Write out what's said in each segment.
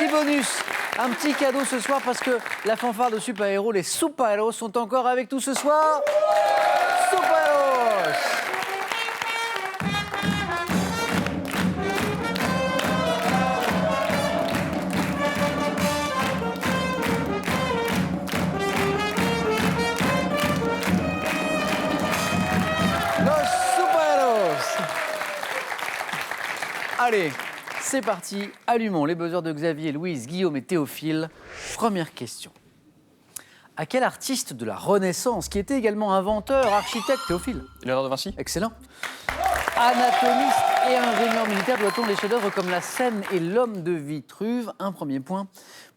petit bonus, un petit cadeau ce soir parce que la fanfare de super-héros, les super-héros sont encore avec nous ce soir. Super-héros! Allez, c'est parti. Allumons les buzzers de Xavier, Louise, Guillaume et Théophile. Première question. À quel artiste de la Renaissance, qui était également inventeur, architecte, Théophile? Léonard de Vinci. Excellent. Anatomiste et ingénieur militaire, doit-on les chefs-d'œuvre comme la Seine et l'homme de Vitruve? Un premier point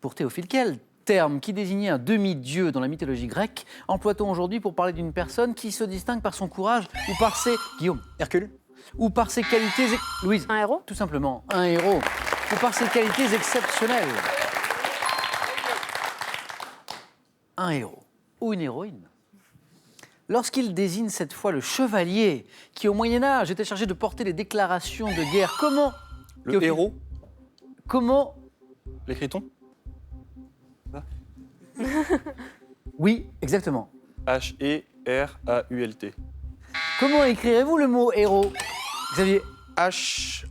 pour Théophile. Quel terme qui désignait un demi-dieu dans la mythologie grecque emploie-t-on aujourd'hui pour parler d'une personne qui se distingue par son courage ou par ses... Guillaume. Hercule. Ou par ses qualités... Louise. Un héros? Tout simplement, un héros. Ou par ses qualités exceptionnelles. Un héros. Ou une héroïne. Lorsqu'il désigne cette fois le chevalier, qui au Moyen-Âge était chargé de porter les déclarations de guerre, comment... Le héros. Comment... L'écriton. Oui, exactement. H-E-R-A-U-L-T. Comment écrirez-vous le mot héros, Xavier? H-E-R-A-U-T.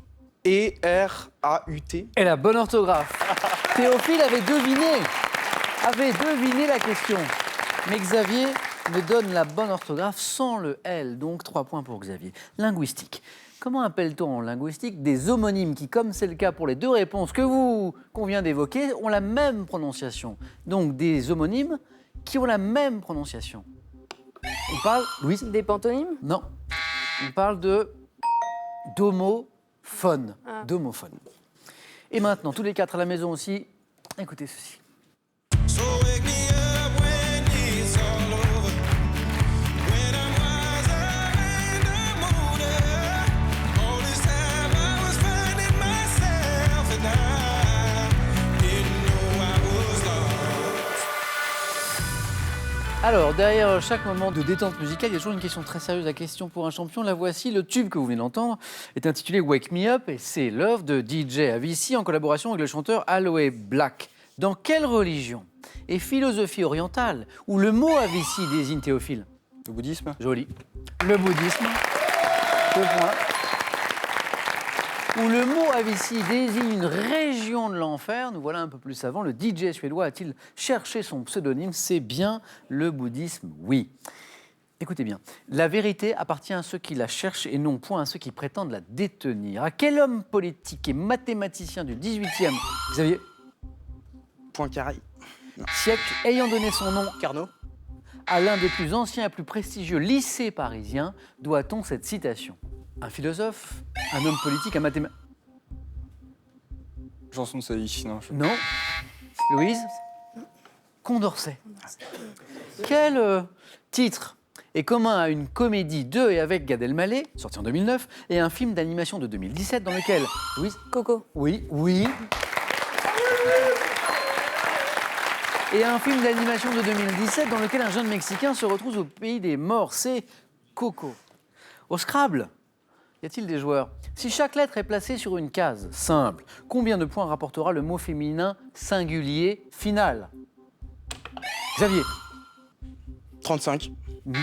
Et la bonne orthographe. Théophile avait deviné la question. Mais Xavier me donne la bonne orthographe sans le L, donc 3 points pour Xavier. Linguistique. Comment appelle-t-on en linguistique des homonymes qui, comme c'est le cas pour les deux réponses qu'on vient d'évoquer, ont la même prononciation? Donc des homonymes qui ont la même prononciation. On parle, Louise? Des pantonymes? Non. On parle de d'homophone. D'homophone. Et maintenant, tous les quatre à la maison aussi, écoutez ceci. Alors, derrière chaque moment de détente musicale, il y a toujours une question très sérieuse, la question pour un champion. La voici, le tube que vous venez d'entendre est intitulé Wake Me Up et c'est l'œuvre de DJ Avicii en collaboration avec le chanteur Aloe Black. Dans quelle religion et philosophie orientale où le mot Avicii désigne Théophile? Le bouddhisme. Joli. Le bouddhisme. 2 points. Où le mot Avicii désigne une région de l'enfer, nous voilà un peu plus savants. Le DJ suédois a-t-il cherché son pseudonyme? C'est bien le bouddhisme, oui. Écoutez bien, la vérité appartient à ceux qui la cherchent et non point à ceux qui prétendent la détenir. À quel homme politique et mathématicien du 18e, Xavier, Poincaré. siècle, ayant donné son nom Carnot. à l'un des plus anciens et plus prestigieux lycées parisiens, doit-on cette citation? Un philosophe, un homme politique, un mathématicien. Janson de Sailly. Non. Louise? Condorcet. Quel titre est commun à une comédie de et avec Gad Elmaleh, sorti en 2009, et un film d'animation de 2017 dans lequel... Louise? Coco. Oui, oui. Et un film d'animation de 2017 dans lequel un jeune Mexicain se retrouve au pays des morts. C'est Coco. Au Scrabble, y a-t-il des joueurs? Si chaque lettre est placée sur une case simple, combien de points rapportera le mot féminin singulier final? Xavier? 35. Non.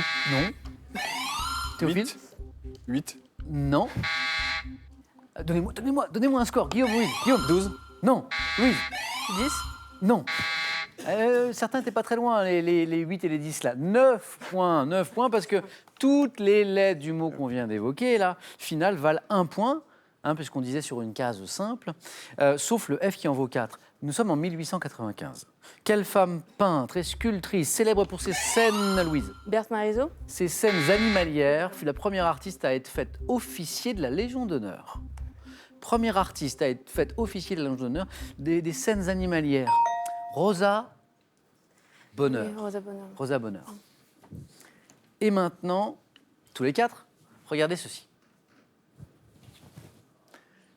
Théophile? 8. Non. Donnez-moi un score. Guillaume, oui. Guillaume? 12. Non. Louise? 10? Non. Certains n'étaient pas très loin, les 8 et les 10 là. 9 points, parce que toutes les lettres du mot qu'on vient d'évoquer, là, final, valent 1 point, puisqu'on disait sur une case simple, sauf le F qui en vaut 4. Nous sommes en 1895. Quelle femme peintre et sculptrice, célèbre pour ses scènes, Louise? Berthe Morisot? Ses scènes animalières, fut la première artiste à être faite officier de la Légion d'honneur. Première artiste à être faite officier de la Légion d'honneur des scènes animalières. Rosa Bonheur. Oui, Rosa Bonheur. Rosa Bonheur. Et maintenant, tous les quatre, regardez ceci.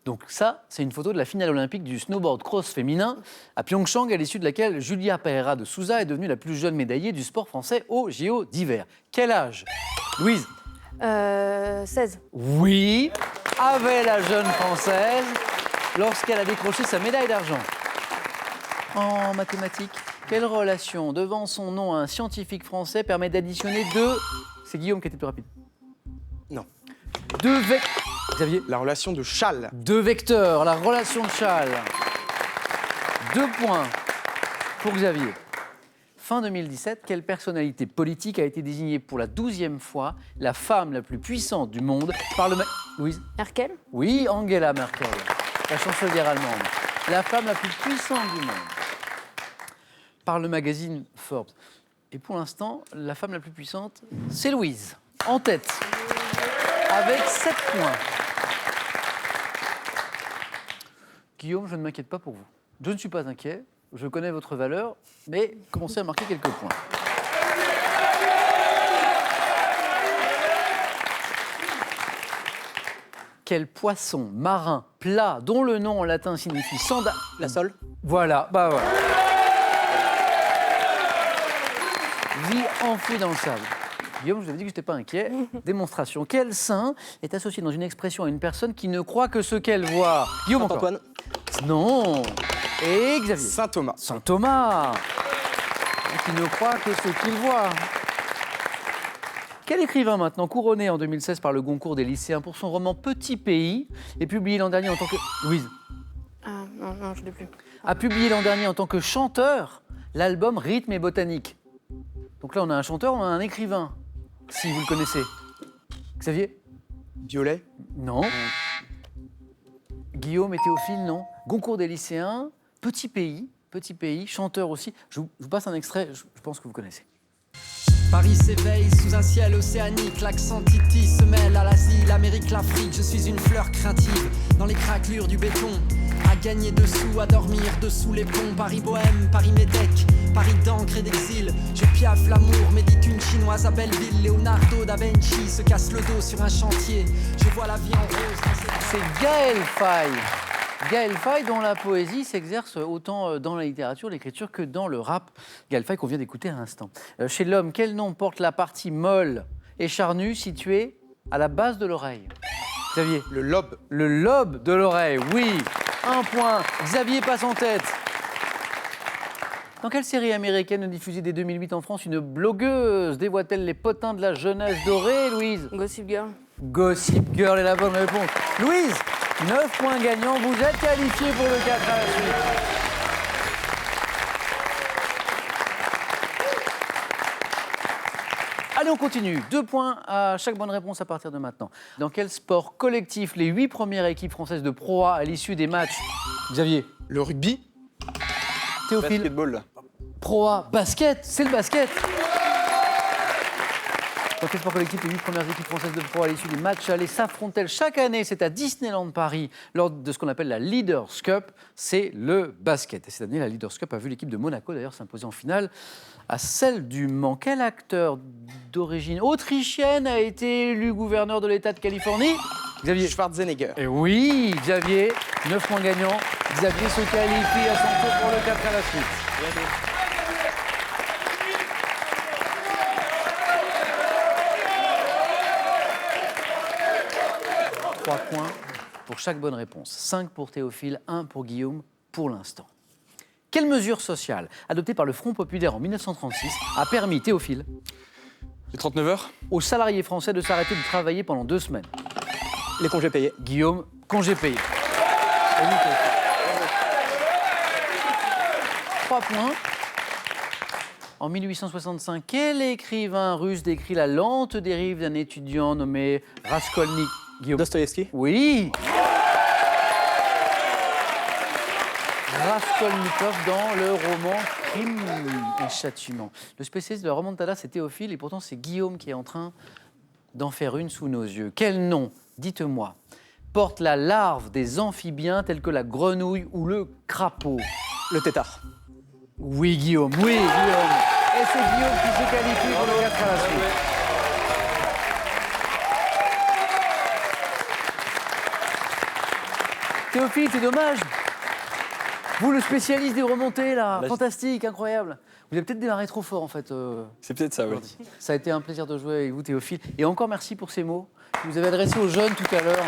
Donc ça, c'est une photo de la finale olympique du snowboard cross féminin à Pyeongchang, à l'issue de laquelle Julia Pereira de Souza est devenue la plus jeune médaillée du sport français aux JO d'hiver. Quel âge? Louise? 16. Oui, avait la jeune Française lorsqu'elle a décroché sa médaille d'argent. En mathématiques, quelle relation devant son nom à un scientifique français permet d'additionner deux... C'est Guillaume qui était plus rapide. Non. Deux vecteurs. Xavier. La relation de Châles. Deux vecteurs, la relation de Châles. 2 points pour Xavier. Fin 2017, quelle personnalité politique a été désignée pour la 12e fois la femme la plus puissante du monde par le... Louise? Merkel. Oui, Angela Merkel, la chancelière allemande. La femme la plus puissante du monde par le magazine Forbes. Et pour l'instant, la femme la plus puissante, c'est Louise, en tête, avec 7 points. Guillaume, je ne m'inquiète pas pour vous. Je ne suis pas inquiet, je connais votre valeur, mais commencez à marquer quelques points. Quel poisson marin plat, dont le nom en latin signifie sandal... La sole. Voilà, bah voilà. Vit enfoui dans le sable. Guillaume, je vous avais dit que je n'étais pas inquiet. Démonstration. Quel saint est associé dans une expression à une personne qui ne croit que ce qu'elle voit? Guillaume, encore. Antoine. Non. Et Xavier? Saint Thomas. Saint Thomas, qui ne croit que ce qu'il voit. Quel écrivain maintenant, couronné en 2016 par le Goncourt des lycéens pour son roman Petit Pays, et publié l'an dernier en tant que... Louise? Ah, non, je ne l'ai plus. A publié l'an dernier en tant que chanteur l'album Rythme et Botanique. Donc là, on a un chanteur, on a un écrivain, si vous le connaissez. Xavier? Violet. Non. Guillaume et Théophile, non. Goncourt des lycéens, Petit Pays, chanteur aussi. Je vous passe un extrait, je pense que vous connaissez. Paris s'éveille sous un ciel océanique, l'accent Titi se mêle à l'Asie, l'Amérique, l'Afrique. Je suis une fleur craintive dans les craquelures du béton. À gagner dessous, à dormir dessous les ponts. Paris bohème, Paris médèque, Paris d'encre et d'exil. Je piaffe l'amour, médite une chinoise à Belleville. Leonardo da Vinci se casse le dos sur un chantier. Je vois la vie en rose. C'est Gaël Faye. Gaël Faye, dont la poésie s'exerce autant dans la littérature, l'écriture que dans le rap. Gaël Faye qu'on vient d'écouter à l'instant. Chez l'homme, quel nom porte la partie molle et charnue située à la base de l'oreille? Xavier? Le lobe. Le lobe de l'oreille, oui. 1 point. Xavier passe en tête. Dans quelle série américaine diffusée dès 2008 en France, une blogueuse dévoie-t-elle les potins de la jeunesse dorée, Louise? Gossip Girl. Gossip Girl est la bonne réponse. Louise, 9 points gagnants, vous êtes qualifiés pour le 4 à la suite. Allez, on continue. 2 points à chaque bonne réponse à partir de maintenant. Dans quel sport collectif les 8 premières équipes françaises de Pro A à l'issue des matchs? Xavier? Le rugby. Théophile? Basketball. Pro A, basket, c'est le basket. Dans quel sport collectif les 8 premières équipes françaises de Pro à l'issue des matchs allés s'affrontent-elles chaque année? C'est à Disneyland Paris, lors de ce qu'on appelle la Leaders Cup. C'est le basket. Et cette année, la Leaders Cup a vu l'équipe de Monaco d'ailleurs s'imposer en finale à celle du Mans. Quel acteur d'origine autrichienne a été élu gouverneur de l'État de Californie? Xavier? Schwarzenegger. Et oui, Xavier, 9 points gagnants. Xavier se qualifie à son tour pour le 4 à la suite. Trois points pour chaque bonne réponse. 5 pour Théophile, 1 pour Guillaume pour l'instant. Quelle mesure sociale, adoptée par le Front populaire en 1936, a permis, Théophile, Les 39 heures. aux salariés français de s'arrêter de travailler pendant 2 semaines? Les congés payés. Guillaume, congé payé. 3 points. En 1865, quel écrivain russe décrit la lente dérive d'un étudiant nommé Raskolnikov? Guillaume? Dostoïevski. Oui. Raskolnikov dans le roman Crime et Châtiment. Le spécialiste de la remontada, c'est Théophile, et pourtant c'est Guillaume qui est en train d'en faire une sous nos yeux. Quel nom, dites-moi, porte la larve des amphibiens tels que la grenouille ou le crapaud? Le tétard. Oui, Guillaume, oui, Guillaume. Et c'est Guillaume qui se qualifie pour le 4 à la suite. Théophile, c'est dommage. Vous, le spécialiste des remontées, là, fantastique, incroyable. Vous avez peut-être démarré trop fort, en fait. C'est peut-être ça, oui. Aujourd'hui. Ça a été un plaisir de jouer avec vous, Théophile. Et encore merci pour ces mots que vous avez adressés aux jeunes tout à l'heure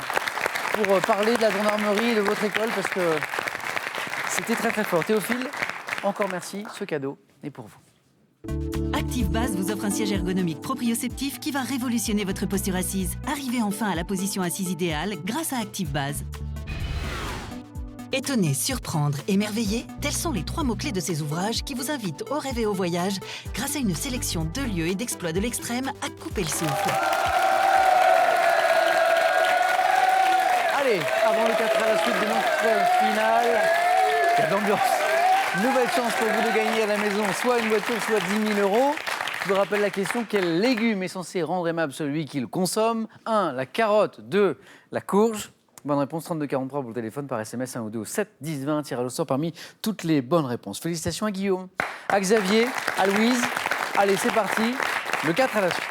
pour parler de la gendarmerie et de votre école, parce que c'était très, très fort. Théophile, Encore merci, ce cadeau est pour vous. Active Base vous offre un siège ergonomique proprioceptif qui va révolutionner votre posture assise. Arrivez enfin à la position assise idéale grâce à Active Base. Étonner, surprendre, émerveiller, tels sont les 3 mots-clés de ces ouvrages qui vous invitent au rêve et au voyage grâce à une sélection de lieux et d'exploits de l'extrême à couper le souffle. Allez, avant le 4 à la suite de notre finale, il y a de l'ambiance. Nouvelle chance pour vous de gagner à la maison soit une voiture, soit 10 000 €. Je vous rappelle la question, quel légume est censé rendre aimable celui qui le consomme? 1, la carotte. 2, la courge. Bonne réponse, 3243 pour le téléphone, par SMS 1 ou 2 au 7 10 20, tiré au sort parmi toutes les bonnes réponses. Félicitations à Guillaume, à Xavier, à Louise. Allez, c'est parti, le 4 à la suite.